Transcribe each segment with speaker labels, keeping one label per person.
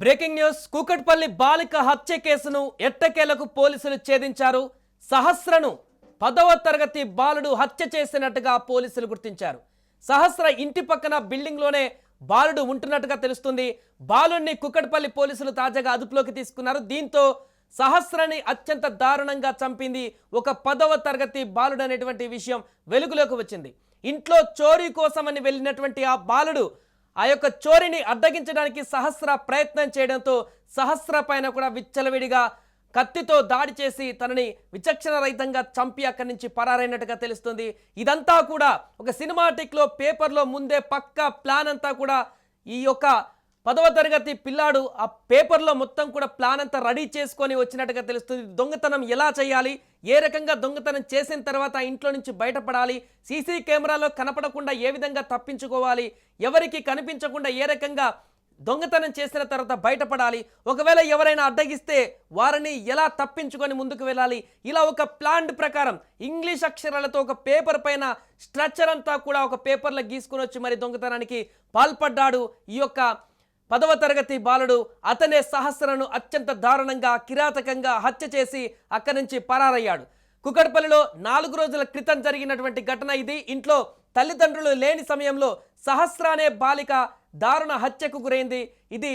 Speaker 1: Breaking news Kukatpally బాలిక హత్య కేసును ఎట్టకేలకు పోలీసులు ఛేదించారు. సహస్రను 10వ తరగతి బాలుడు హత్య చేసినట్టుగా పోలీసులు గుర్తించారు. సహస్ర ఇంటి పక్కన బిల్డింగ్ లోనే బాలుడు ఉంటున్నట్టుగా తెలుస్తుంది. బాలుడిని కూకట్పల్లి పోలీసులు తాజాగా అదుపులోకి తీసుకున్నారు. దీంతో సహస్రని అత్యంత దారుణంగా చంపింది ఒక 10వ తరగతి బాలుడు అనేటువంటి విషయం వెలుగులోకి వచ్చింది. ఇంట్లో చోరీ కోసమని వెళ్ళినటువంటి ఆ బాలుడు ఆ యొక్క చోరీని అడ్డగించడానికి సహస్ర ప్రయత్నం చేయడంతో సహస్ర పైన కూడా విచ్చలవిడిగా కత్తితో దాడి చేసి తనని విచక్షణ రహితంగా చంపి అక్కడి నుంచి పరారైనట్టుగా తెలుస్తుంది. ఇదంతా కూడా ఒక సినిమాటిక్లో పేపర్లో ముందే పక్కా ప్లాన్ అంతా కూడా ఈ యొక్క 10వ తరగతి పిల్లాడు ఆ పేపర్లో మొత్తం కూడా ప్లాన్ అంతా రెడీ చేసుకొని వచ్చినట్టుగా తెలుస్తుంది. దొంగతనం ఎలా చేయాలి, ఏ రకంగా దొంగతనం చేసిన తర్వాత ఇంట్లో నుంచి బయటపడాలి, సీసీ కెమెరాలో కనపడకుండా ఏ విధంగా తప్పించుకోవాలి, ఎవరికి కనిపించకుండా ఏ రకంగా దొంగతనం చేసిన తర్వాత బయటపడాలి, ఒకవేళ ఎవరైనా అడ్డగిస్తే వారిని ఎలా తప్పించుకొని ముందుకు వెళ్ళాలి, ఇలా ఒక ప్లాన్ ప్రకారం ఇంగ్లీష్ అక్షరాలతో ఒక పేపర్ పైన స్ట్రక్చర్ అంతా కూడా ఒక పేపర్లో గీసుకొని వచ్చి మరి దొంగతనానికి పాల్పడ్డాడు ఈ యొక్క 10వ తరగతి బాలుడు. అతనే సహస్రను అత్యంత దారుణంగా కిరాతకంగా హత్య చేసి అక్కడి నుంచి పరారయ్యాడు. కుకట్పల్లిలో 4 రోజుల క్రితం జరిగినటువంటి ఘటన ఇది. ఇంట్లో తల్లిదండ్రులు లేని సమయంలో సహస్ర అనే బాలిక దారుణ హత్యకు గురైంది. ఇది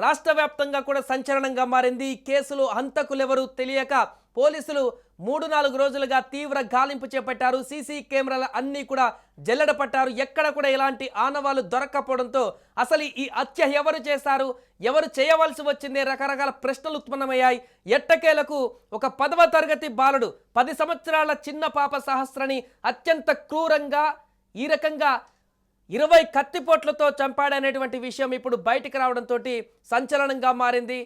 Speaker 1: రాష్ట్ర వ్యాప్తంగా కూడా సంచలనంగా మారింది. ఈ కేసులో హంతకులెవరూ తెలియక పోలీసులు 3-4 రోజులుగా తీవ్ర గాలింపు చేపట్టారు. సీసీ కెమెరాల అన్నీ కూడా జల్లెడ పట్టారు. ఎక్కడ కూడా ఎలాంటి ఆనవాళ్లు దొరక్కపోవడంతో అసలు ఈ హత్య ఎవరు చేశారు, ఎవరు చేయవలసి వచ్చింది, రకరకాల ప్రశ్నలు ఉత్పన్నమయ్యాయి. ఎట్టకేలకు ఒక 10వ తరగతి బాలుడు 10 సంవత్సరాల చిన్న పాప సహస్రని అత్యంత క్రూరంగా ఈ రకంగా 20 కత్తిపోట్లతో చంపాడనేటువంటి విషయం ఇప్పుడు బయటికి రావడంతో సంచలనంగా మారింది.